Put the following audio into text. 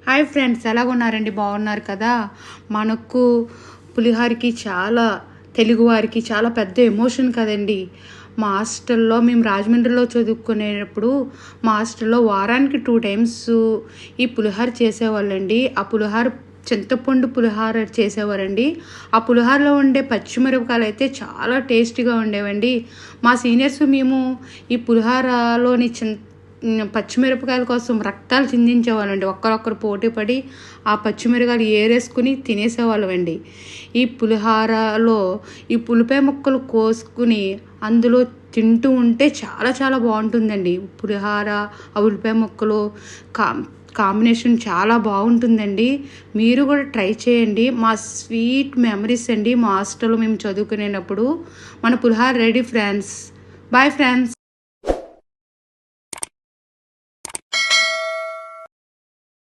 Hi friends, ఎలాగున్నారండి? బాగున్నారు కదా? మనకు పులిహోరకి చాలా తెలుగువారికి చాలా పెద్ద ఎమోషన్ కదండి. మా హాస్టల్లో మేము రాజమండ్రిలో చదువుకునేటప్పుడు మా హాస్టల్లో వారానికి 2 టైమ్స్ ఈ పులిహోర చేసేవాళ్ళండి. ఆ పులిహోర చింతపండు పులిహోర చేసేవారండి. ఆ పులిహోరలో ఉండే పచ్చిమిరపకాయలు అయితే చాలా టేస్టీగా ఉండేవండి. మా సీనియర్స్ మేము ఈ పులిహోరలోని పచ్చిమిరపకాయల కోసం రక్తాలు చిందించేవాళ్ళండి. ఒక్కరొక్కరు పోటీ పడి ఆ పచ్చిమిరపకాయలు ఏరేసుకుని తినేసేవాళ్ళమండి. ఈ పులిహోరలో ఈ పులిపాయ ముక్కలు కోసుకుని అందులో తింటూ ఉంటే చాలా చాలా బాగుంటుందండి. పులిహోర ఆ ఉల్లిపాయ ముక్కలు కాంబినేషన్ చాలా బాగుంటుందండి. మీరు కూడా ట్రై చేయండి. మా స్వీట్ మెమరీస్ అండి. మా హాస్టల్లో మేము చదువుకునేటప్పుడు మన పులిహోర రెడీ ఫ్రెండ్స్. Bye friends.